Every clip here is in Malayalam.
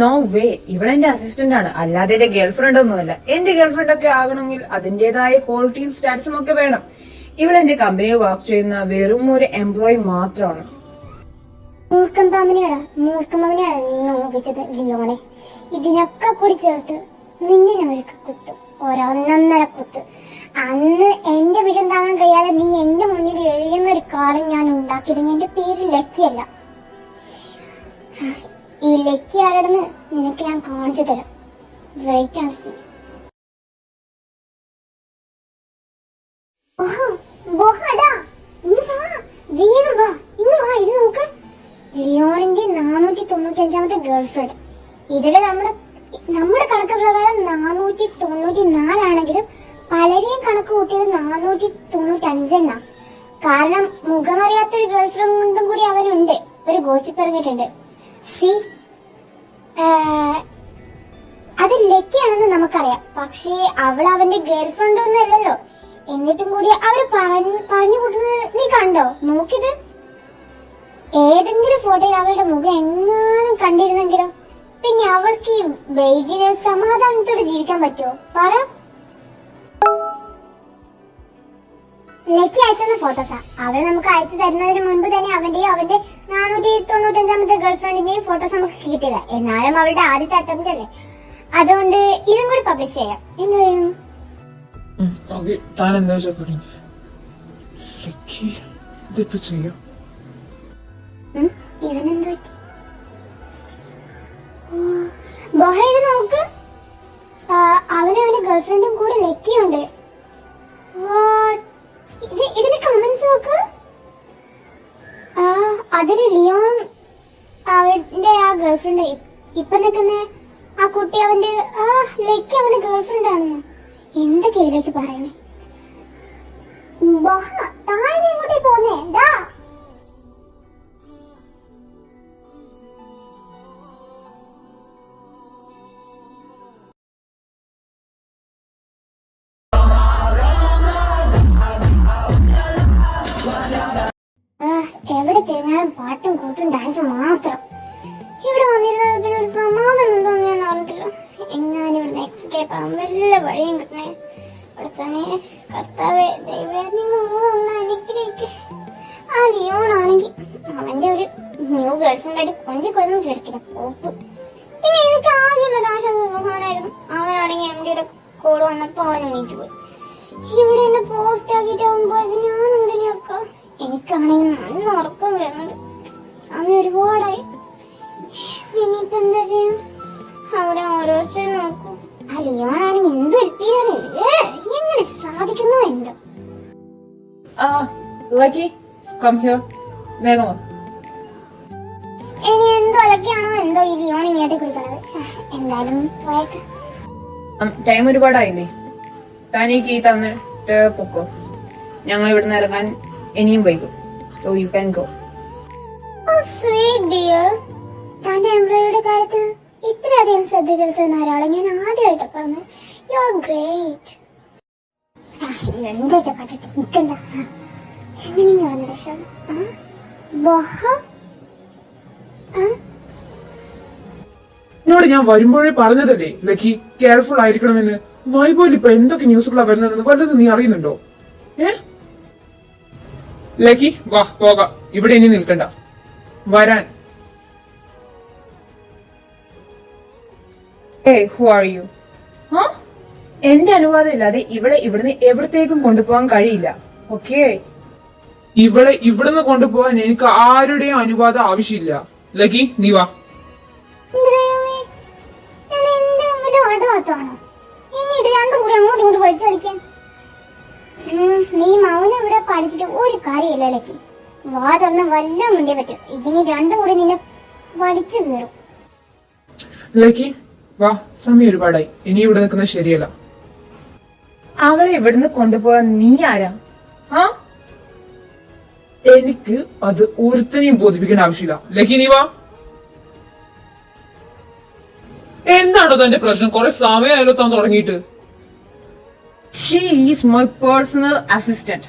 No way. ഇവിടെ എന്റെ അസിസ്റ്റന്റ് ആണ്, അല്ലാതെ എന്റെ ഗേൾഫ്രണ്ട് ഒന്നുമല്ല. എന്റെ ഗേൾഫ്രണ്ട് ഒക്കെ ആകണമെങ്കിൽ അതിന്റേതായ ക്വാളിറ്റിയും സ്റ്റാറ്റസും ഒക്കെ വേണം. ഇവിടെ എന്റെ കമ്പനിയിൽ വർക്ക് ചെയ്യുന്ന വെറും ഒരു എംപ്ലോയി മാത്രമാണ്. മൂർഖമ്പാമിനെയാണ് നീ നോവിച്ചത് ലിയോണെ. ഇതിനൊക്കെ കൂടി ചേർത്ത് നിന്നെ ഒരിക്കൽ കുത്തും, ഒരൊന്നൊന്നര കുത്ത്. അന്ന് എന്റെ വിഷം താങ്ങാൻ കഴിയാതെ നീ എന്റെ മുന്നിൽ എഴുതുന്ന ഒരു കാലം ഞാൻ ഉണ്ടാക്കിയത് എന്റെ പേര് ലക്കിയല്ല. ഈ ലക്കി ആരാണെന്ന് നിനക്ക് ഞാൻ കാണിച്ചു തരാം. Wait and see. ഇത് നോക്ക്, ലിയോണിന്റെ 495ാമത്തെ ഗേൾഫ്രണ്ട്. ഇതില് നമ്മുടെ കണക്ക് പ്രകാരം 494 പലരെയും കണക്ക് കൂട്ടിയത് 495 എന്നാ. കാരണം മുഖമറിയാത്തൊരു ഗേൾഫ്രണ്ടും കൂടി അവനുണ്ട്. ഒരു ഗോസിപ്പ് ഇറങ്ങിയിട്ടുണ്ട്. സി, അത് ലക്കിയാണെന്ന് നമുക്കറിയാം. പക്ഷേ അവൾ അവന്റെ ഗേൾഫ്രണ്ട് ഒന്നും അല്ലല്ലോ. എന്നിട്ടും കൂടി അവര് പറഞ്ഞു കൂട്ടുന്നത് നീ കണ്ടോ? നോക്കിത്. ഏതെങ്കിലും ഫോട്ടോയിൽ അവളുടെ മുഖം എങ്ങാനും കണ്ടിരുന്നെങ്കിലോ? പിന്നെ അവൾക്ക് ഈ ബെയ്ജിന് സമാധാനത്തോടെ ജീവിക്കാൻ പറ്റുമോ? പറ. ലക്കി അയച്ചുന്ന ഫോട്ടോസാ. അവൾ നമുക്ക് അയച്ചു തരുന്നതിന് മുൻപ് തന്നെ അവന്റെയും അവന്റെ 495ാമത്തെ ഗേൾഫ്രണ്ടിന്റെയും ഫോട്ടോസ് നമുക്ക് കിട്ടില്ല. എന്നാലും അവളുടെ ആദ്യത്തെ അറ്റംപ്റ്റ് അല്ലേ, അതുകൊണ്ട് ഇതും കൂടി പബ്ലിഷ് ചെയ്യാം. എന്ത് പറയുന്നു? ഇവനെന്ത് പറ്റി? ബോഹ, ഇത് നോക്ക്. അവനും അവന്റെ ഗേൾഫ്രണ്ടും കൂടെ ലക്കിയുണ്ട്. ഇതിന് കമന്റ്സ് നോക്ക്. അതില് ലിയോൺ അവന്റെ ആ ഗേൾഫ്രണ്ട്, ഇപ്പൊ നിൽക്കുന്ന ആ കുട്ടി അവന്റെ ലക്കി അവന്റെ ഗേൾഫ്രണ്ട് ആണെന്നോ? എന്തൊക്കെ ഇതിലേക്ക് പറയണേ? ബോഹ, താഴെ ഇങ്ങോട്ടേ പോന്നേ. എവിടെ തിരിഞ്ഞാലും പാട്ടും കൂത്തും ഡാൻസും മാത്രം. ഇവിടെ വന്നിരുന്നത് പിന്നെ ഒരു സമാധാനം ഉണ്ടോന്ന് ഞാൻ അറിഞ്ഞിട്ടില്ല. എങ്ങാനും ഇവിടെ എക്സ്കേപ്പ് ആവാൻ വല്ല വഴിയും കിട്ടണേ. കർത്താവേ, അനുഗ്രഹിക്ക്. ആ ലിയോണാണെങ്കിൽ അവന്റെ ഒരു ന്യൂ ഗേൾഫ്രണ്ടായിട്ട് കൊഞ്ചിക്കൊന്നും തീർക്കില്ല പോപ്പ്. പിന്നെ എനിക്ക് ആകെയുള്ള ഒരു ആശ്വാസം ബഹുമാനായിരുന്നു. അവനാണെങ്കിൽ എംഡിയുടെ കോഡ് വന്നപ്പോ അവൻ എണീറ്റ് പോയി. ഇവിടെ എന്നെ പോസ്റ്റ് ആക്കിയിട്ടാവുമ്പോ ഞാൻ എന്തിനൊക്കെ. എനിക്കാണെങ്കിൽ നല്ല ഉറക്കം വരുന്നുണ്ട്. സമയം ഒരുപാടായി. ഇനിയിപ്പോ എന്താ ചെയ്യാം? അവിടെ ഓരോരുത്തരും നോക്കൂ. ആ ലിയോണാണെങ്കിൽ എന്ത് എൽപ്പിയാണ്. എങ്ങനെ സാധിക്കുന്നു എന്തോ. ഇനി എന്തോ അലക്കാണോ എന്തോ ഈ ലിയോൺ ഇങ്ങോട്ട് കുടിക്കണത്. എന്തായാലും പോയേക്കാം. ടൈം ഒരുപാടായില്ലേ? താൻ ഈ കീ തന്നിട്ട് പൊക്കോ. ഞങ്ങൾ ഇവിടുന്ന് ഇറങ്ങാൻ ഇനിയും വൈകും. So you can go. Sweet dear, തന്റെ എംപ്ലോയിയുടെ കാര്യത്തിൽ ഇത്രയധികം ശ്രദ്ധ ചെലുത്തുന്ന ഒരാളെ ഞാൻ ആദ്യമായിട്ട് പറഞ്ഞു. You are great. എന്താ കണ്ടിട്ട് നിൽക്കണ്ട. എങ്ങനെയും നടന്ന രക്ഷമാണ്. എന്നോട് ഞാൻ വരുമ്പോഴേ പറഞ്ഞതല്ലേ ലക്കി കെയർഫുൾ ആയിരിക്കണമെന്ന്. വൈബോയിൽ ഇപ്പൊ എന്തൊക്കെ ന്യൂസുകളാ വരുന്നതെന്ന് വല്ലതും നീ അറിയുന്നുണ്ടോ? ലക്കി വാ പോകാം. ഇവിടെ ഇനി നിൽക്കണ്ട, വരാൻ. Who are you? എന്റെ അനുവാദം ഇല്ലാതെ ഇവിടുന്ന് എവിടത്തേക്കും കൊണ്ടുപോകാൻ കഴിയില്ല. ഓക്കെ? ഇവിടുന്ന് കൊണ്ടുപോകാൻ എനിക്ക് ആരുടെയും അനുവാദം ആവശ്യമില്ല. ലക്കി നീ വാ. നീ മൗനം ഇവിടെ പാലിച്ചിട്ട് ഒരു കാര്യമില്ല ലക്കി. വാ തുറന്ന് വല്ലതും വേണ്ടേ പറ്റും. ഇതിന് രണ്ടും കൂടി നിന്നെ വലിച്ചു കയറും. ലക്കി വാ, സമയം ഒരുപാടായി. ഇനി ഇവിടെ നിൽക്കുന്നത് ശരിയല്ല. അവളെ ഇവിടുന്ന് കൊണ്ടുപോകാൻ നീ ആരാ? എനിക്ക് അത് ഒരുത്തനെയും ബോധിപ്പിക്കേണ്ട ആവശ്യമില്ല. ലക്കി നീ വാ. എന്താണോ തന്റെ പ്രശ്നം? കുറെ സമയമായാലോ താൻ തുടങ്ങിയിട്ട്. She is my personal assistant.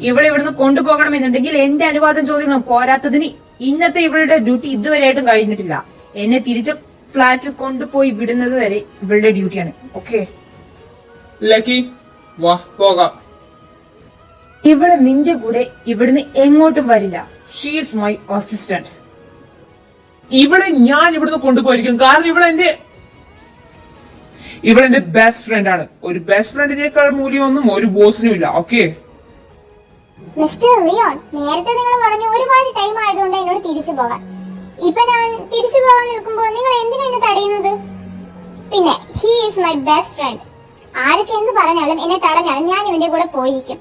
ഇവിടുന്ന് കൊണ്ടുപോകണമെന്നുണ്ടെങ്കിൽ എന്റെ അനുവാദം ചോദിക്കണം. പോരാത്തതിന് ഇന്നത്തെ ഇവളുടെ ഡ്യൂട്ടി ഇതുവരെയായിട്ടും കഴിഞ്ഞിട്ടില്ല. എന്നെ തിരിച്ച് ഫ്ലാറ്റിൽ കൊണ്ടുപോയി വിടുന്നത് വരെ ഇവളുടെ ഡ്യൂട്ടിയാണ്. ഓക്കെ? ലക്കി വാ പോകാം. ഇവള് നിന്റെ കൂടെ ഇവിടുന്ന് എങ്ങോട്ടും വരില്ല. She is my assistant. ഇവിടെ ഞാൻ ഇവിടുന്ന് കൊണ്ടുപോയിരിക്കും. കാരണം ഇവളെന്റെ ബെസ്റ്റ് ഫ്രണ്ട് ആണ്. ഒരു ബെസ്റ്റ് ഫ്രണ്ടിനേക്കാൾ മൂല്യമൊന്നും ഒരു ബോസിനും ഇല്ല. ഓക്കെ? മിസ്റ്റർ ലിയോൺ, നേരത്തെ നിങ്ങൾ പറഞ്ഞു ഒരുപാട് ടൈം ആയതുകൊണ്ട് എന്നോട് തിരിച്ചു പോകാൻ. ഇപ്പൊ ഞാൻ തിരിച്ചു പോകാൻ നിൽക്കുമ്പോ നിങ്ങൾ എന്തിനാ എന്നെ തടയുന്നത്? പിന്നെ he is my best friend. ആരൊക്കെ എന്ത് പറഞ്ഞാലും എന്നെ തടഞ്ഞാലും ഞാൻ ഇവന്റെ കൂടെ പോയിരിക്കും.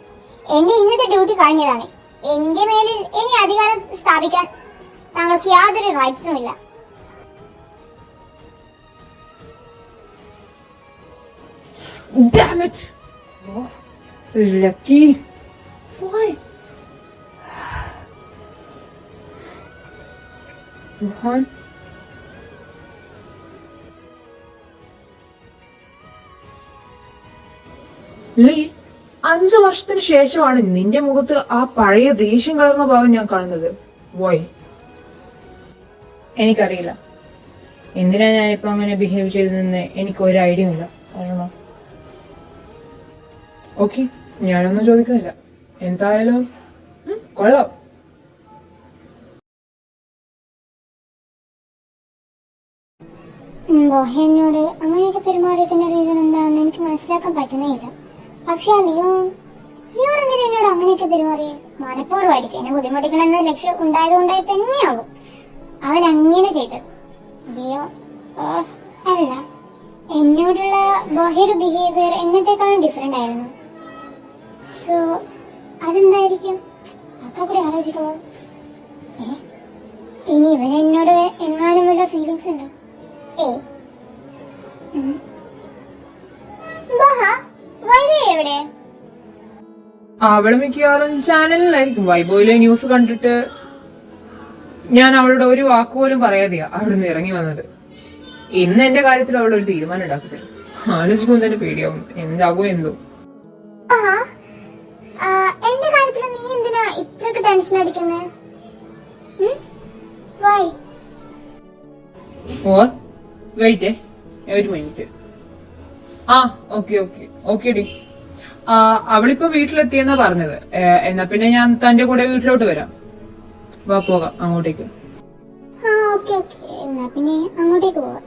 എന്റെ ഇന്നത്തെ ഡ്യൂട്ടി കഴിഞ്ഞതാണ്. എന്റെ മേലിൽ ഇനി അധികാരം സ്ഥാപിക്കാൻ താങ്കൾക്ക് യാതൊരു റൈറ്റ്സും ഇല്ല. Damn it! Oh, Lucky. Why? Rohan? Lee, 5 വർഷത്തിന് ശേഷമാണ് നിന്റെ മുഖത്ത് ആ പഴയ ദേഷ്യം കലർന്ന ഭാവം ഞാൻ കാണുന്നത്. വോയ്? എനിക്കറിയില്ല എന്തിനാ ഞാനിപ്പോ അങ്ങനെ ബിഹേവ് ചെയ്തതെന്ന്. എനിക്ക് ഒരു ഐഡിയ ഇല്ല. അറിയണോ? ഓക്കെ, ഞാനൊന്നും ചോദിക്കുന്നില്ല. എന്തായാലും കൊള്ളാം. ബോഹനോട് അങ്ങനെയൊക്കെ പെരുമാറിയതിന്റെ റീസൺ എന്താണെന്ന് എനിക്ക് മനസ്സിലാക്കാൻ പറ്റുന്നേയില്ല. പക്ഷെ ആ ലിയോൺ എന്തിനാ എന്നോട് അങ്ങനെയൊക്കെ പെരുമാറി? മനഃപൂർവ്വമായിരിക്കും. എന്നെ ബുദ്ധിമുട്ടിക്കണമെന്ന ലക്ഷ്യം ഉണ്ടായതുകൊണ്ടായി തന്നെയാകും അവൻ അങ്ങനെ ചെയ്തത്. ലിയോ അല്ല, എന്നോടുള്ള ബോഹയുടെ ബിഹേവിയർ എന്നത്തേക്കാളും ഡിഫറെന്റ് ആയിരുന്നു. സോ അതെന്തായിരിക്കും? അതൊക്കെ കൂടി ആലോചിക്കുമോ? ഇനി ഇവൻ എന്നോട് എങ്ങാനും വല്ല ഫീലിങ്സ് ഉണ്ടോ? എവിടെ? അവള് മിക്കവാറും ചാനലിലായിരിക്കും. വൈബോയിലെ ന്യൂസ് കണ്ടിട്ട് ഞാൻ അവളുടെ ഒരു വാക്കുപോലും പറയാതെയാ അവിടുന്ന് ഇറങ്ങി വന്നത്. ഇന്ന് എന്റെ കാര്യത്തിൽ അവളൊരു തീരുമാനം ഉണ്ടാക്കി തരും. ആലോചിക്കുമ്പോൾ തന്നെ പേടിയാവും. എന്താകും എന്തോ. എന്റെ കാര്യത്തിൽ നീ എന്തിനാ ഇത്രക്ക് ടെൻഷൻ അടിക്കുന്നേ? വെയിറ്റ് ഒരു മിനിറ്റ്. Okay D. അവളിപ്പോ വീട്ടിലെത്തിയെന്നാ പറഞ്ഞത്. എന്നാ പിന്നെ ഞാൻ തന്റെ കൂടെ വീട്ടിലോട്ട് വരാം. വാ പോകാം അങ്ങോട്ടേക്ക്. എന്നാ പിന്നെ അങ്ങോട്ടേക്ക് പോവാം.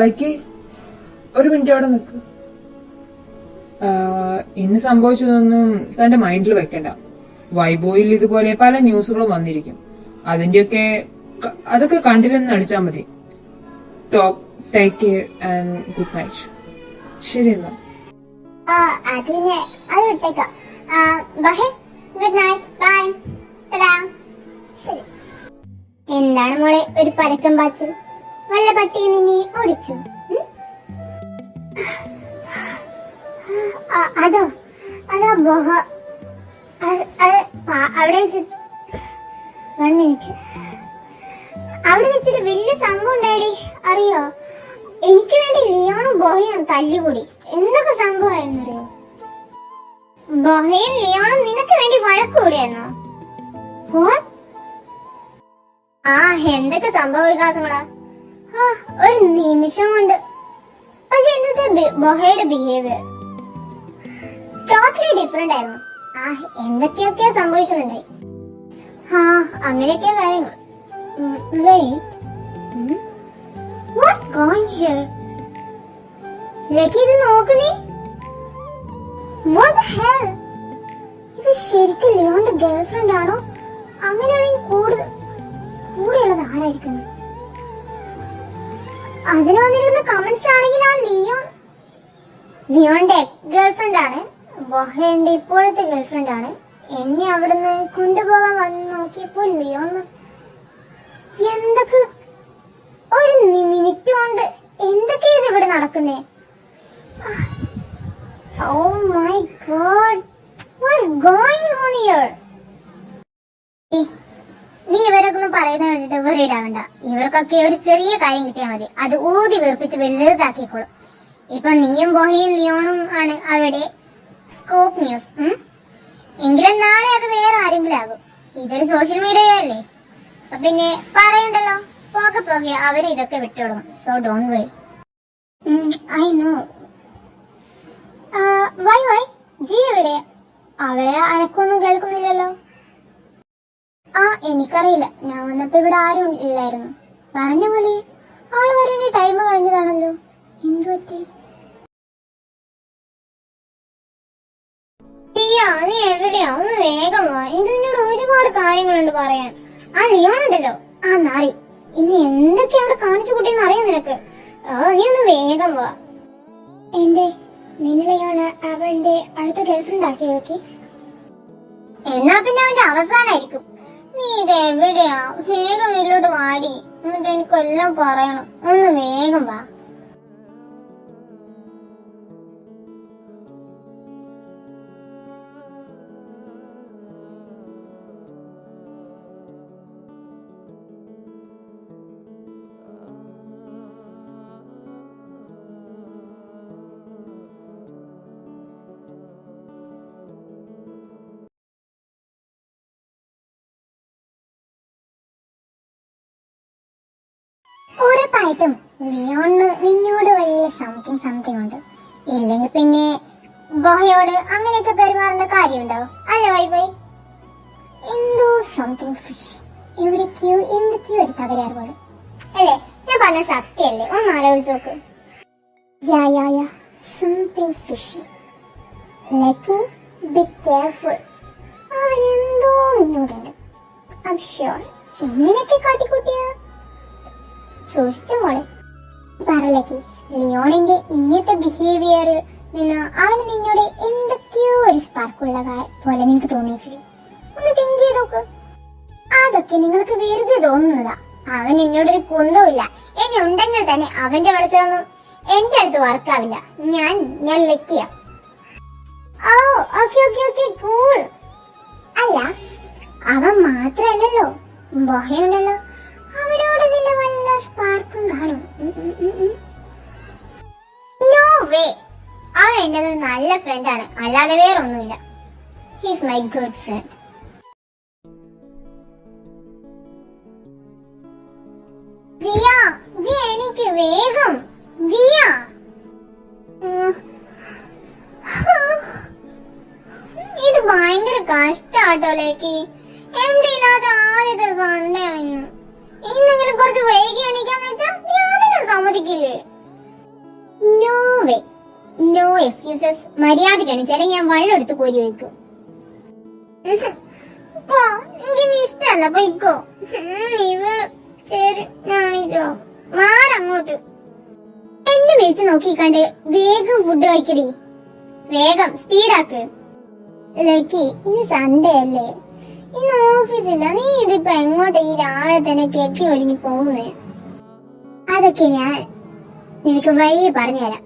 ലക്കി, ഒരു മിനിറ്റ് അവിടെ നിൽക്ക്. ഇന്ന് സംഭവിച്ചതൊന്നും തന്റെ മൈൻഡിൽ വെക്കണ്ട. വൈബോയിൽ ഇതുപോലെ പല ന്യൂസുകളും വന്നിരിക്കും. അതൊക്കെ കണ്ടില്ലെന്ന് അടിച്ചാൽ മതി. Take care and good night. ശരി എന്നാ. എന്താണ് മോളെ ഒരു പരക്കം പാച്ചിൽ? വല്ല പട്ടിയെ നിന്നെ ഓടിച്ചു? അതോ ബോഹ അവിടെ വെച്ചിട്ട് വലിയ സംഭവം ഉണ്ടായി. അറിയോ? എനിക്ക് വേണ്ടി ലിയോണും ബോഹയും തല്ലുകൂടി. എന്തൊക്കെ സംഭവമായിരുന്നറിയോ? ബോഹയും ലിയോണും നിനക്ക് വേണ്ടി വഴക്കൂടിയെന്നോ? എന്തൊക്കെ സംഭവ വികാസങ്ങളാ ഒരു നിമിഷം കൊണ്ട്. പക്ഷെ ഇന്നത്തെ ബോഹയുടെ ബിഹേവിയർ ടോട്ടലി ഡിഫറെന്റ് ആയിരുന്നു. എന്തൊക്കെയൊക്കെയോ സംഭവിക്കുന്നുണ്ടായി. അങ്ങനെയൊക്കെയോ കാര്യങ്ങൾ. Wait, what's going here? Lucky, ഇത് നോക്ക് നീ. What the hell? ഇത് ശരിക്കും ലിയോന്റെ ഗേൾഫ്രണ്ട് ആണോ? അങ്ങനെയാണെങ്കിൽ കൂടെയുള്ളത് ആരായിരിക്കുന്നു? അതിന് വന്നിരുന്ന കമന്റ്സ് ആണെങ്കിൽ ആ ലിയോന്റെ ഗേൾഫ്രണ്ട് ആണ്. ബോഹയുടെ ഇപ്പോഴത്തെ ഗേൾഫ്രണ്ട് ആണ്. എന്നെ അവിടുന്ന് കൊണ്ടുപോകാൻ വന്ന് നോക്കിയപ്പോൾ ലിയോൺ എന്തൊക്കെ ഒരു മിനിറ്റ് കൊണ്ട് എന്തൊക്കെയാ ഇത് ഇവിടെ നടക്കുന്നേ? Oh my God, what's going on here? നീ ഇവരൊക്കെ ഒന്നും പറയുന്ന വേണ്ടിട്ട് വെറീഡ് ആകണ്ട. ഇവർക്കൊക്കെ ഒരു ചെറിയ കാര്യം കിട്ടിയാൽ മതി, അത് ഊതി വീർപ്പിച്ച് വലുതാക്കിക്കോളും. ഇപ്പൊ നീയും ബോഹയും ലിയോണും ആണ് അവരുടെ സ്കോപ്പ് ന്യൂസ്. എങ്കിലും നാളെ അത് വേറെ ആരെങ്കിലും ആകും. ഇതൊരു സോഷ്യൽ മീഡിയ അല്ലേ, അപ്പൊ പിന്നെ പറയണ്ടല്ലോ. പോകെ പോകെ അവര് ഇതൊക്കെ വിട്ടുകൊടുക്കും. So don't worry. I know. വൈ ജി എവിടെ? അവളെ അനക്കൊന്നും കേൾക്കുന്നില്ലല്ലോ. എനിക്കറിയില്ല, ഞാൻ വന്നപ്പോ ഇവിടെ ആരും ഇല്ലായിരുന്നു. പറഞ്ഞ പോലെ ആള് വരേണ്ട ടൈം കഴിഞ്ഞതാണല്ലോ. എന്തു പറ്റി? നീ എവിടെയാ? ഒന്ന് വേഗം വാ. ഇതിനോട് ഒരുപാട് കാര്യങ്ങളുണ്ട് പറയാൻ. ആ ലിയോണുണ്ടല്ലോ, ആ നാറി ഇന്ന് എന്തൊക്കെയാ അവിടെ കാണിച്ചു കൂട്ടിയെന്ന് അറിയാം നിനക്ക്. നീ ഒന്ന് വേഗം വാ. എന്തേ നിന്നെ ലിയോണ് അവന്റെ അടുത്ത ഗേൾഫ്രണ്ട് ആക്കി നോക്കി? എന്നാ പിന്നെ അവന്റെ അവസാനായിരിക്കും. നീ ഇത് എവിടെയാ? വേഗം വീട്ടിലോട്ട് വാടി, എന്നിട്ട് എനിക്കെല്ലാം പറയണം. ഒന്ന് വേഗം വാ. ഉറപ്പായിട്ടും ലിയോണിന് നിന്നോട് വലിയ സംതിങ് ഉണ്ട്. ഇല്ലെങ്കിൽ പിന്നെ ബോയോട് അങ്ങനെയൊക്കെ പെരുമാറേണ്ട കാര്യമുണ്ടോ? അല്ല വൈ എന്തോ സംതിങ് ഫിഷ്. എവിടേക്കോ എന്തൊക്കെയോ ഒരു തകരാറ് പോലെ അല്ലേ? ഞാൻ പറഞ്ഞ സത്യല്ലേ? ഒന്ന് ആലോചിച്ച് നോക്ക്. Yeah something fish. Lucky be careful. അവൻ എന്തോ നിന്നോടുണ്ട്. I am sure. ഇങ്ങനെയൊക്കെ കാട്ടിക്കൂട്ടിയാ സൂക്ഷിച്ചു മോളെ. പറലക്ക് ലിയോണിന്റെ ഇന്നത്തെ ബിഹേവിയർ നിന്ന് അവന് നിന്നോട് എന്തൊക്കെയോ ഒരു സ്പാർക്കുള്ള പോലെ നിനക്ക് തോന്നിയിട്ടില്ലേ? ഒന്ന് തിങ്ക് ചെയ്ത് നോക്ക്. അതൊക്കെ നിങ്ങൾക്ക് വെറുതെ തോന്നുന്നതാ. അവൻ എന്നോടൊരു കുന്തവുമില്ല. എന്നെ ഉണ്ടെങ്കിൽ തന്നെ അവന്റെ പഠിച്ചതൊന്നും എന്റെ അടുത്ത് വർക്കാവില്ല. ഞാൻ ലക്കിയ. Okay cool. അല്ല അവൻ മാത്രല്ലല്ലോ, ബോഹയുണ്ടല്ലോ, അവനോട് നിന്ന വല്ല സ്പാർക്കും കാണും. No way. അവൻ എന്റെ ഒരു നല്ല ഫ്രണ്ടാണ്, അല്ലാതെ വേറൊന്നുമില്ല. He's my good friend. Jiya എനിക്ക് വേഗം. ജിയ ഇത് ഭയങ്കര കഷ്ടാട്ടോലേക്ക്. എവിടെ ഇല്ലാതെ ആദ്യത്തെ സൺഡേ ആയിരുന്നു. ഇന്നെങ്കിലും കുറച്ച് വൈകി എണീക്കാന്ന് വെച്ചാൽ യാതൊരു സമ്മതിക്കില്ലേ? No way, no excuses. മര്യാദക്ക് എണീച്ചാലേ ഞാൻ വഴിയെടുത്ത് കോരി വയ്ക്കും. എനിക്ക് ഇഷ്ടല്ല, പോയിക്കോ. ഇവള് ശരി, ഞാണിച്ചോ മാറങ്ങോട്ട്. എന്നെ വിളിച്ചു നോക്കിക്കണ്ട് വേഗം ഫുഡ് കഴിക്കടി. വേഗം സ്പീഡാക്ക്. ലക്കി ഇന്ന് സൺഡേ അല്ലേ, ഇന്ന് ഓഫീസില്ല. നീ ഇതിപ്പോ എങ്ങോട്ട് ഈ രാവിലെ തന്നെ കെട്ടി ഒരുങ്ങി പോകുന്നേ? അതൊക്കെ ഞാൻ നിനക്ക് വഴിയെ പറഞ്ഞുതരാം.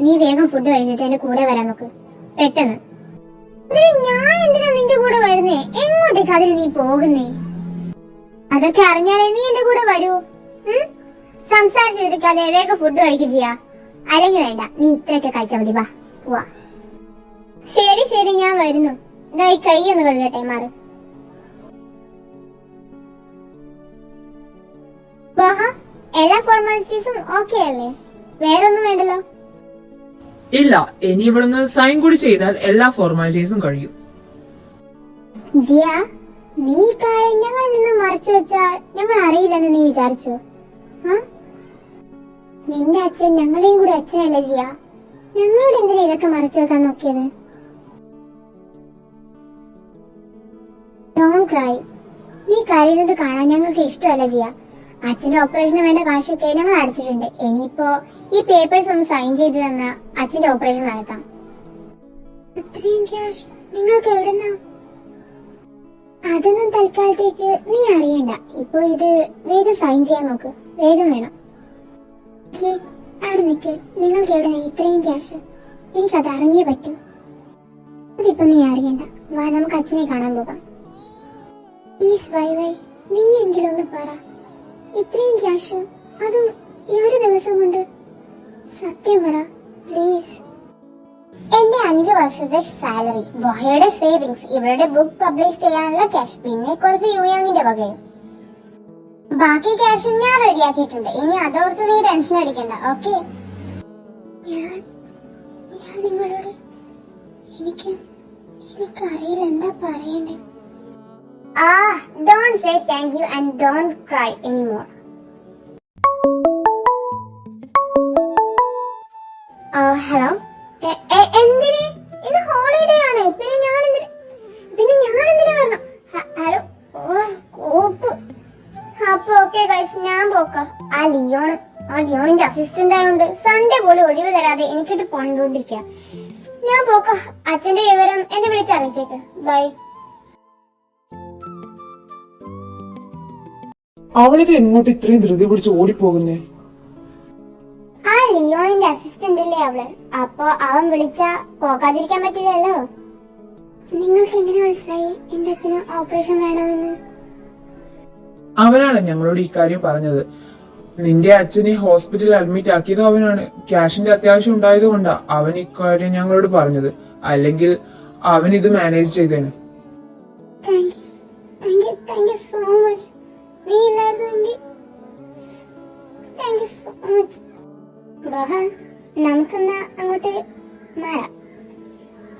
നീ വേഗം ഫുഡ് കഴിച്ചിട്ട് എന്റെ കൂടെ വരാൻ നോക്ക്, പെട്ടെന്ന്. ഞാൻ എന്തിനാ നിന്റെ കൂടെ വരുന്നേ? എങ്ങോട്ടേക്ക് അതിൽ നീ പോകുന്നേ? അതൊക്കെ അറിഞ്ഞാലേ നീ എന്റെ കൂടെ വരൂ. സംസാരിച്ചിരിക്കാതെ വേഗം ഫുഡ് കഴിക്കുക ചെയ്യാ. അല്ലെങ്കിൽ വേണ്ട, നീ ഇത്രയൊക്കെ കഴിച്ചാൽ മതി. വാ പോവാ. ശരി ഞാൻ വരുന്നു. ഇതായി കൈ ഒന്ന് കഴുകട്ടെ. മാറ്. എല്ലാ ഫോർമാലിറ്റീസും ഓക്കെ അല്ലേ? വേറൊന്നും വേണ്ടല്ലോ? ഇല്ല, ഇനി ഇവിടുന്ന് സൈൻ കൂടി ചെയ്താൽ എല്ലാ ഫോർമാലിറ്റീസും കഴിയും. ജിയ, നീ കാര്യം ഞങ്ങളിൽ നിന്ന് മറച്ചു വെച്ചാൽ ഞങ്ങൾ അറിയില്ലെന്ന് നീ വിചാരിച്ചോ? നിന്റെ അച്ഛൻ ഞങ്ങളെയും കൂടി അച്ഛനല്ലേ ജിയ? ഞങ്ങളോട് എന്തിനാ ഇതൊക്കെ മറച്ചു വെക്കാൻ നോക്കിയത്? Don't cry. നീ കരയുന്നത് കാണാൻ ഞങ്ങൾക്ക് ഇഷ്ടമല്ല ജിയ. അച്ഛന്റെ ഓപ്പറേഷന് വേണ്ട കാശൊക്കെ ഞങ്ങൾ അടച്ചിട്ടുണ്ട്. ഇനിയിപ്പോ ഈ പേപ്പേഴ്സ് ഒന്ന് സൈൻ ചെയ്ത് തന്ന അച്ഛന്റെ ഓപ്പറേഷൻ നടത്താം. അത്രയും ക്യാഷ് നിങ്ങൾക്ക് എവിടുന്നാ? അതൊന്നും തൽക്കാലത്തേക്ക് നീ അറിയണ്ട. ഇപ്പൊ ഇത് വേഗം സൈൻ ചെയ്യാൻ നോക്ക്. വേഗം വേണം. അവിടെ നിൽക്ക്. നിങ്ങൾക്ക് എവിടെ ഇത്രയും ക്യാഷ്? എനിക്കത് അറിഞ്ഞേ പറ്റൂ. അതിപ്പോ നീ അറിയണ്ട. വാ, നമുക്ക് അച്ഛനെ കാണാൻ പോകാം. പ്ലീസ് വൈ നീ എങ്കിലും ഒന്ന് പറ. ഇത്രയും ക്യാഷ്, അതും ഈ ഒരു ദിവസം കൊണ്ട്? സത്യം പറ പ്ലീസ്. എന്റെ 5 വർഷത്തെ സാലറി, വഹയുടെ സേവിങ്സ്, ഇവരുടെ ബുക്ക് പബ്ലിഷ് ചെയ്യാനുള്ള ക്യാഷ്, പിന്നെ കുറച്ച് യുയാങ്ങിന്റെ വകയും. ബാക്കി ക്യാഷും ഞാൻ റെഡിയാക്കിയിട്ടുണ്ട്. ഇനി അതോർത്ത് നീ ടെൻഷൻ അടിക്കണ്ട, ഓക്കെ? ഞാൻ നിങ്ങളോട് എനിക്കറിയില്ല എന്താ പറയണ്ടേ. Don't say thank you and don't cry anymore. Hello, എന്തിന്? ഇത് ഹോളിഡേ ആണ്. പിന്നെ ഞാൻ എന്തിനാ വരണം? ഹലോ, കോപ്പ്. അപ്പൊ ഓക്കെ ഗൈസ്, ഞാൻ പോക്കാം. ആ ലിയോണിന്റെ അസിസ്റ്റന്റ് ആയതുകൊണ്ട് സൺഡേ പോലും ഒഴിവ് തരാതെ എനിക്കിട്ട് പോണ്ടിരിക്കുക. ഞാൻ പോക്കാം. അച്ഛന്റെ വിവരം എന്നെ വിളിച്ചറിയിച്ചേക്ക്. ബൈ. അവളിത് എങ്ങോട്ട് ഇത്രയും ധൃതി പിടിച്ച് ഓടിപ്പോകുന്നേ? ആ ലിയോണിന്റെ അസിസ്റ്റന്റ് അല്ലേ അവള്. അപ്പൊ അവൻ വിളിച്ചാ പോകാതിരിക്കാൻ പറ്റില്ലല്ലോ. നിങ്ങൾക്ക് എങ്ങനെ മനസ്സിലായി എന്റെ അച്ഛന് ഓപ്പറേഷൻ വേണമെന്ന്? അവനാണ് ഞങ്ങളോട് ഇക്കാര്യം പറഞ്ഞത്. നിന്റെ അച്ഛനെ ഹോസ്പിറ്റലിൽ അഡ്മിറ്റ് ആക്കിയതും അവനാണ്. ക്യാഷിന്റെ അത്യാവശ്യം ഉണ്ടായതുകൊണ്ടാ അവൻ ഇക്കാര്യം ഞങ്ങളോട് പറഞ്ഞത്. അല്ലെങ്കിൽ അവൻ ഇത് മാനേജ് ചെയ്തേനെ. Thank you so much. നീ ഇല്ലായിരുന്നെങ്കിൽ താങ്ക് യു സോ മച്ച്. നമുക്കെന്നാ അങ്ങോട്ട് മാറാം.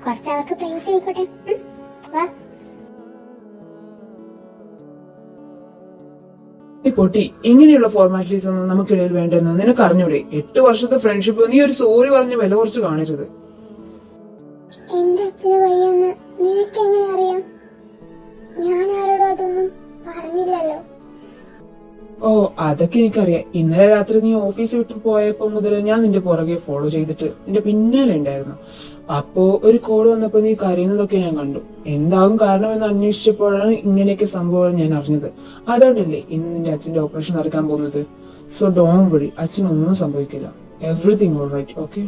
കുറച്ച് അവർക്ക് പ്ലേസ് ആയിക്കോട്ടെ. വാ. പൊട്ടി, ഇങ്ങനെയുള്ള ഫോർമാലിറ്റീസ് ഒന്നും നമുക്കിടയിൽ വേണ്ടെന്ന് നിനക്ക് അറിഞ്ഞൂടെ? 8 വർഷത്തെ ഫ്രണ്ട്ഷിപ്പ് നീ ഒരു സോറി പറഞ്ഞ് വില കുറച്ച് കാണിച്ചത്. എന്റെ അച്ഛന് വയ്യെന്ന് നിനക്ക് എങ്ങനെ അറിയാം? ഞാൻ ആരോടും അതൊന്നും പറഞ്ഞില്ലല്ലോ. ഓ, അതൊക്കെ എനിക്കറിയാം. ഇന്നലെ രാത്രി നീ ഓഫീസ് വിട്ടു പോയപ്പോ മുതൽ ഞാൻ നിന്റെ പുറകെ ഫോളോ ചെയ്തിട്ട് നിന്റെ പിന്നാലെ ഉണ്ടായിരുന്നു. അപ്പോ ഒരു കോൾ വന്നപ്പോ നീ കരയുന്നതൊക്കെ ഞാൻ കണ്ടു. എന്താകും കാരണമെന്ന് അന്വേഷിച്ചപ്പോഴാണ് ഇങ്ങനെയൊക്കെ സംഭവം ഞാൻ അറിഞ്ഞത്. അതുകൊണ്ടല്ലേ ഇന്ന് നിന്റെ അച്ഛന്റെ ഓപ്പറേഷൻ നടക്കാൻ പോകുന്നത്. സോ ഡോണ്ട് വറി, അച്ഛനൊന്നും സംഭവിക്കില്ല. Everything all right, okay?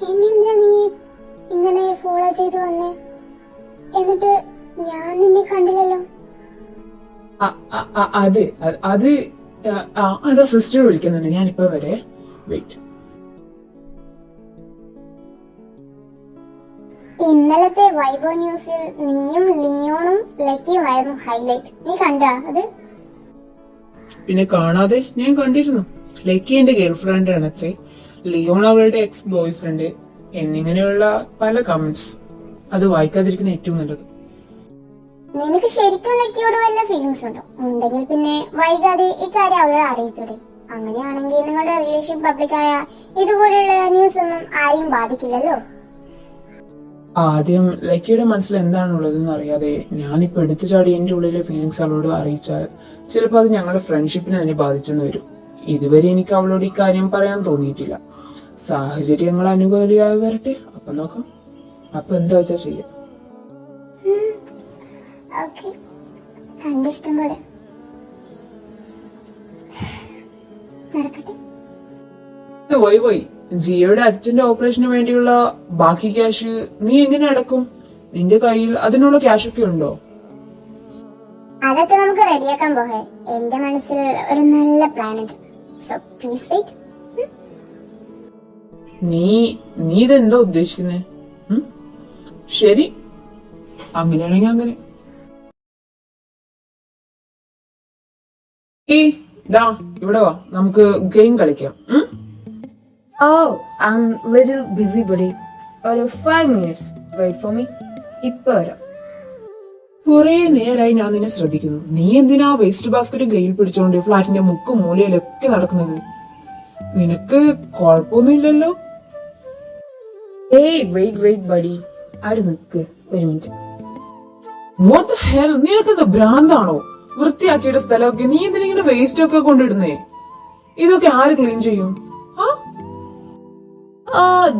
എന്നെന്തിനാ നീ ഇങ്ങനെ ഫോളോ ചെയ്തു വന്നേ? എന്നിട്ട് ഞാൻ നിന്നെ കണ്ടില്ലല്ലോ. അതാ സിസ്റ്റർ വിളിക്കുന്നുണ്ട്. ഞാനിപ്പോ വരെ. വെയിറ്റ്. ഇന്നലത്തെ വൈബോ ന്യൂസിൽ നീയും ലിയോണും ലക്കിയുമായിരുന്നു ഹൈലൈറ്റ്. നീ കണ്ടാ അത്? പിന്നെ കാണാതെ ഞാൻ കണ്ടിരുന്നു. ലക്കി എന്റെ ഗേൾഫ്രണ്ട് ആണ് അത്രേ, ലിയോൺ അവളുടെ എക്സ് ബോയ് ഫ്രണ്ട് എന്നിങ്ങനെയുള്ള പല കമന്റ്സ്. അത് വായിക്കാതിരിക്കുന്ന ഏറ്റവും നല്ലത്. നിനക്ക് ശരിക്കും ലക്കിയോട് വല്ല ഫീലിങ്സ് ഉണ്ടോ? ഉണ്ടെങ്കിൽ പിന്നെ വൈകാതെ ഇക്കാര്യം അവളെ അറിയിച്ചൂടെ? അങ്ങനെയാണെങ്കിൽ നിങ്ങളുടെ റിലേഷൻ പബ്ലിക്കായ ഇതുപോലെയുള്ള ന്യൂസ് ഒന്നും ആരെയും ബാധിക്കില്ലല്ലോ. ആദ്യം ലക്കിയുടെ മനസ്സിൽ എന്താണുള്ളതെന്ന് അറിയാതെ ഞാനിപ്പോ എടുത്തു ചാടി എന്റെ ഉള്ളിലെ ഫീലിങ്സ് അവളോട് അറിയിച്ചാൽ ചിലപ്പോൾ അത് ഞങ്ങളുടെ ഫ്രണ്ട്ഷിപ്പിനെ തന്നെ ബാധിച്ചെന്ന് വരും. ഇതുവരെ എനിക്ക് അവളോട് ഇക്കാര്യം പറയാൻ തോന്നിയിട്ടില്ല. സാഹചര്യങ്ങൾ അനുകൂലമായി വരട്ടെ, അപ്പൊ നോക്കാം. അപ്പൊ എന്താ വെച്ചാ ചെയ്യാം. ഓക്കേ, തന്റെ ഇഷ്ടം പോലെ നടക്കട്ടെ. പോയി ജിയോയുടെ അച്ഛന്റെ ഓപ്പറേഷന് വേണ്ടിയുള്ള ബാക്കി ക്യാഷ് നീ എങ്ങനെ അടക്കും? നിന്റെ കയ്യിൽ അതിനുള്ള ക്യാഷ് ഒക്കെ ഉണ്ടോ? അതൊക്കെ നമുക്ക് റെഡിയാക്കാൻ പോകെ. എന്റെ മനസ്സിൽ ഒരു നല്ല പ്ലാൻ ഉണ്ട്. So please wait. നീ ഇതെന്താ ഉദ്ദേശിക്കുന്നേ? ശരി, അങ്ങനെയാണെങ്കിൽ അങ്ങനെ. ഇവിടെ വാ, നമുക്ക് ഗെയിം കളിക്കാം. Oh, I'm little busy, buddy. ഒരു 5 minutes. Wait for me. ഇപ്പൊ വരാം. കുറെ നേരായി ഞാൻ നിന്നെ ശ്രദ്ധിക്കുന്നു. നീ എന്തിനാ വേസ്റ്റ് ബാസ്കറ്റ് കയ്യിൽ പിടിച്ചോണ്ട് ഫ്ലാറ്റിന്റെ മുക്കും മൂലയിലൊക്കെ നടക്കുന്നത്? നിനക്ക് കുഴപ്പമൊന്നുമില്ലല്ലോ? Hey, wait, buddy. അവിടെ നിക്ക് ഒരു മിനിറ്റ്. What the hell? നിനക്കെന്താ ഭ്രാന്താണോ? വൃത്തിയാക്കിയുടെ സ്ഥലമൊക്കെ നീ എന്തിനിങ്ങനെ വേസ്റ്റ് ഒക്കെ കൊണ്ടിടുന്നേ? ഇതൊക്കെ ആര് ക്ലീൻ ചെയ്യും?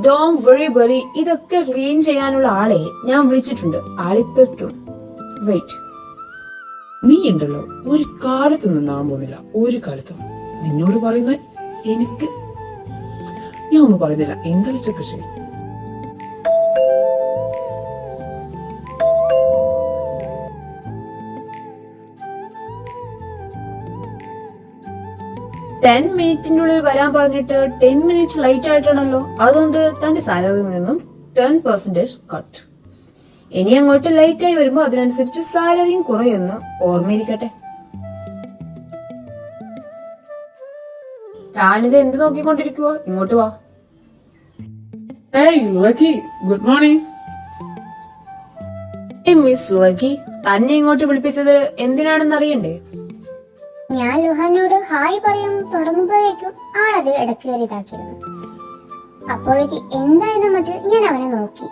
Don't worry, buddy. ഇതൊക്കെ ക്ലീൻ ചെയ്യാനുള്ള ആളെ ഞാൻ വിളിച്ചിട്ടുണ്ട്. ആളിപ്പോ എത്തും. വെയിറ്റ്. നീ ഉണ്ടല്ലോ, ഒരു കാലത്ത് നിന്നാൻ പോകുന്നില്ല. ഒരു കാലത്തും നിന്നോട് പറയുന്ന എനിക്ക് ഞാൻ ഒന്നും പറയുന്നില്ല. എന്താ വെച്ചൊക്കെ ശരി. 10 മിനിറ്റിനുള്ളിൽ വരാൻ പറഞ്ഞിട്ട് 10 മിനിറ്റ് ലൈറ്റ് ആയിട്ടാണല്ലോ. അതുകൊണ്ട് തന്റെ സാലറിയിൽ നിന്നും 10% കട്ട്. ഇനി അങ്ങോട്ട് ലൈറ്റ് ആയി വരുമ്പോ അതിനനുസരിച്ച് സാലറിയും കുറയുമെന്ന് ഓർമ്മയിരിക്കട്ടെ. താനിത് എന്ത് നോക്കിക്കൊണ്ടിരിക്കുവോ? ഇങ്ങോട്ട് വാ. Hey, Lucky. Good morning. Miss lucky, തന്നെ ഇങ്ങോട്ട് വിളിപ്പിച്ചത് എന്തിനാണെന്ന് അറിയണ്ടേ? ഞാൻ ലുഹാനോട് ഹായ് പറയാൻ തുടങ്ങുമ്പോഴേക്കും ആളത് ഇടക്ക് കയറി ഇതാക്കിയിരുന്നു. അപ്പോഴേക്ക് എന്തായെന്ന മട്ടിൽ ഞാൻ അവനെ നോക്കി.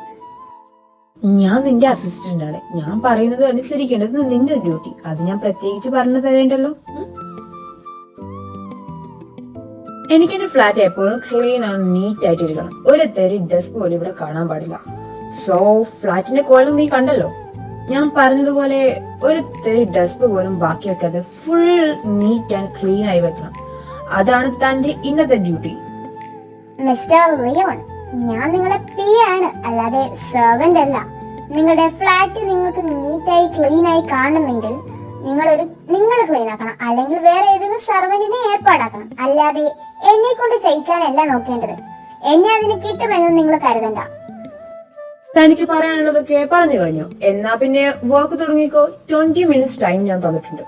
ഞാൻ നിന്റെ അസിസ്റ്റന്റ് ആണ്. ഞാൻ പറയുന്നത് അനുസരിക്കേണ്ടത് നിന്റെ ഡ്യൂട്ടി. അത് ഞാൻ പ്രത്യേകിച്ച് പറഞ്ഞു തരേണ്ടല്ലോ. എനിക്കെന്റെ ഫ്ലാറ്റ് എപ്പോഴും ക്ലീൻ ആൻഡ് നീറ്റ് ആയിട്ടിരിക്കണം. ഒരു തരി ഡസ്റ്റ് പോലും ഇവിടെ കാണാൻ പാടില്ല. സോ ഫ്ലാറ്റിന്റെ കോലം നീ കണ്ടല്ലോ. ഞാൻ പറഞ്ഞതുപോലെ ഒരു തരി ഡസ്റ്റ് പോലും ബാക്കി വെക്കാതെ ഫുൾ നീറ്റ് ആൻഡ് ക്ലീൻ ആയി വെക്കണം. അതാണ് തന്റെ ഇന്നത്തെ ഡ്യൂട്ടി. മിസ്റ്റർ ലിയോൺ, ഞാൻ നിങ്ങളെ പി ആണ്, അല്ലാതെ സെർവന്റ് അല്ല. നിങ്ങളുടെ ഫ്ലാറ്റ് നിങ്ങൾക്ക് നീറ്റായി ക്ലീൻ ആയി കാണണമെങ്കിൽ നിങ്ങൾ ക്ലീൻ ആക്കണം, അല്ലെങ്കിൽ വേറെ ഏതെങ്കിലും സെർവന്റിനെ ഏർപ്പാടാക്കണം. അല്ലാതെ എന്നെ കൊണ്ട് ചെയ്യിക്കാനല്ല നോക്കേണ്ടത്. എന്നെ അതിന് കിട്ടുമെന്ന് നിങ്ങൾ കരുതണ്ട. തനിക്ക് പറയാനുള്ളതൊക്കെ പറഞ്ഞു കഴിഞ്ഞു. എന്നാ പിന്നെ വർക്ക് തുടങ്ങിക്കോ. 20 മിനിറ്റ്സ് ടൈം ഞാൻ തന്നിട്ടുണ്ട്.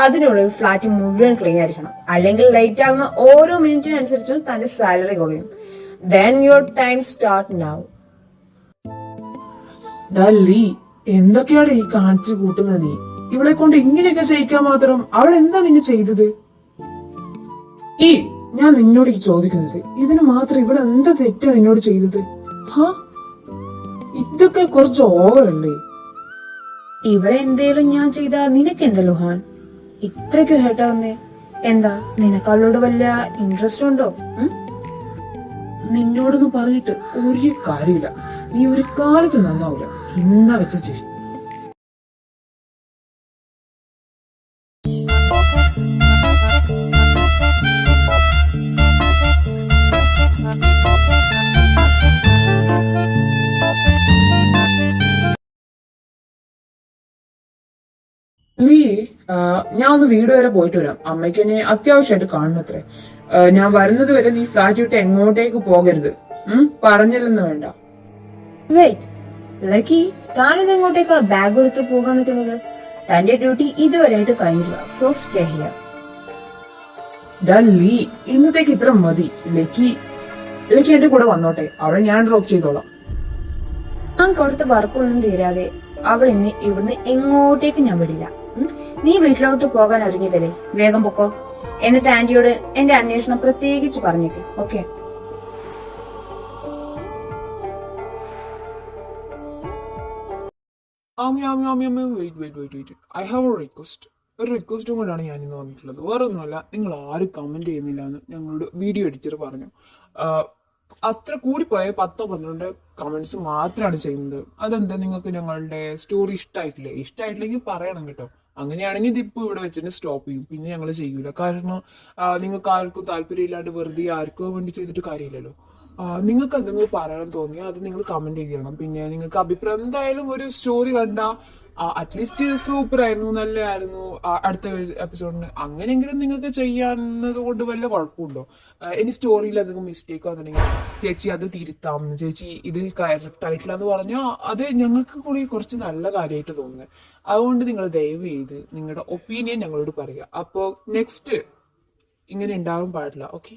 അതിനുള്ളിൽ ഫ്ലാറ്റ് മുഴുവൻ ക്ലീൻ ആയിരിക്കണം. അല്ലെങ്കിൽ ലൈറ്റ് ആകുന്ന ഓരോ മിനിറ്റിനനുസരിച്ചും തന്റെ സാലറി കുറയും. Then your time start now. Delhi, എന്തൊക്കെയാണ് ഈ കാണിച്ചു കൂട്ടുന്നത് നീ? ഇവളെ കൊണ്ട് ഇങ്ങനെയൊക്കെ ചെയ്യിക്കാൻ മാത്രം അവൾ എന്താ നിന്നെ ചെയ്തത്? ഞാൻ നിന്നോട് ചോദിക്കുന്നത്, ഇതിന് മാത്രം ഇവിടെ എന്താ തെറ്റാ നിന്നോട് ചെയ്തത്? ഇതൊക്കെ കുറച്ച് ഓവറല്ലേ? ഇവിടെ എന്തേലും ഞാൻ ചെയ്താ നിനക്ക് എന്താ ലുഹാൻ ഇത്രയ്ക്ക് ഹേട്ടാവുന്നേ? എന്താ നിനക്കവളോട് വല്ല ഇൻട്രസ്റ്റ് ഉണ്ടോ? നിന്നോടൊന്നും പറഞ്ഞിട്ട് ഒരു കാര്യമില്ല. നീ ഒരു കാലത്ത് നന്നാവൂല. ഇന്നാ വെച്ച ശേഷി. ഞാൻ ഒന്ന് വീട് വരെ പോയിട്ട് വരാം. അമ്മയ്ക്ക് എന്നെ അത്യാവശ്യമായിട്ട് കാണണത്രേ. ഞാൻ വരുന്നത് വരെ നീ ഫ്ലാറ്റ് വിട്ട് എങ്ങോട്ടേക്ക് പോകരുത്. പറഞ്ഞില്ലെന്ന് വേണ്ട. വെയിറ്റ് ലക്കി, താനിത് എങ്ങോട്ടേക്കാ ബാഗ് എടുത്ത് പോകാൻ നിൽക്കുന്നത്? തന്റെ ഡ്യൂട്ടി ഇതുവരെയായിട്ട് കഴിഞ്ഞില്ല. So stay here. ഡല്ലി, ഇന്നത്തേക്ക് ഇത്ര മതി. ലക്കി എന്റെ കൂടെ വന്നോട്ടെ. അവിടെ ഞാൻ ഡ്രോപ്പ് ചെയ്തോളാം. ഞാൻ കൊടുത്ത വർക്കൊന്നും തീരാതെ അവൾ ഇന്ന് ഇവിടുന്ന് എങ്ങോട്ടേക്ക് ഞാൻ വിടില്ല. നീ വീട്ടിലോട്ട് പോകാൻ ഒരുങ്ങിയതല്ലേ? വേഗം പൊക്കോ. എന്നിട്ട് ആന്റിയോട് എന്റെ അന്വേഷണം പ്രത്യേകിച്ച് പറഞ്ഞേക്ക്. Okay? I have A request. ഒരു റിക്വസ്റ്റും കൊണ്ടാണ് ഞാൻ ഇന്ന് വന്നിട്ടുള്ളത്. വേറെ ഒന്നുമല്ല, നിങ്ങൾ ആരും കമന്റ് ചെയ്യുന്നില്ല എന്ന് ഞങ്ങളോട് വീഡിയോ എഡിറ്റർ പറഞ്ഞു. അത്ര കൂടിപ്പോയ 10-12 കമന്റ്സ് മാത്രമാണ് ചെയ്യുന്നത്. അതെന്താ, നിങ്ങൾക്ക് ഞങ്ങളുടെ സ്റ്റോറി ഇഷ്ടമായിട്ടില്ലെങ്കിൽ പറയണം കേട്ടോ. അങ്ങനെയാണെങ്കിൽ ഇതിപ്പോ ഇവിടെ വെച്ചിട്ട് സ്റ്റോപ്പ് ചെയ്യും. പിന്നെ ഞങ്ങൾ ചെയ്യൂല. കാരണം നിങ്ങൾക്ക് ആർക്കും താല്പര്യമില്ലാണ്ട് വെറുതെ ആർക്കോ വേണ്ടി ചെയ്തിട്ട് കാര്യമില്ലല്ലോ. നിങ്ങൾക്ക് എന്തെങ്കിലും പറയണം തോന്നിയാൽ അത് നിങ്ങൾ കമന്റ് ചെയ്യണം. പിന്നെ നിങ്ങൾക്ക് അഭിപ്രായം, എന്തായാലും ഒരു സ്റ്റോറി കണ്ട അറ്റ്ലീസ്റ്റ് സൂപ്പർ ആയിരുന്നു, നല്ലതായിരുന്നു, അടുത്ത എപ്പിസോഡിന് അങ്ങനെയെങ്കിലും നിങ്ങൾക്ക് ചെയ്യാവുന്നത് കൊണ്ട് വല്ല കുഴപ്പമുണ്ടോ? ഇനി സ്റ്റോറിയിൽ എന്തെങ്കിലും മിസ്റ്റേക്ക് വന്നിട്ടുണ്ടെങ്കിൽ ചേച്ചി അത് തിരുത്താം, ചേച്ചി ഇത് കറക്റ്റ് ആയിട്ടില്ല എന്ന് പറഞ്ഞാൽ അത് ഞങ്ങൾക്ക് കൂടി കുറച്ച് നല്ല കാര്യമായിട്ട് തോന്നുന്നത്. അതുകൊണ്ട് നിങ്ങൾ ദയവ് ചെയ്ത് നിങ്ങളുടെ ഒപ്പീനിയൻ ഞങ്ങളോട് പറയുക. അപ്പോൾ നെക്സ്റ്റ് ഇങ്ങനെ ഉണ്ടാവാൻ പാടില്ല. ഓക്കെ?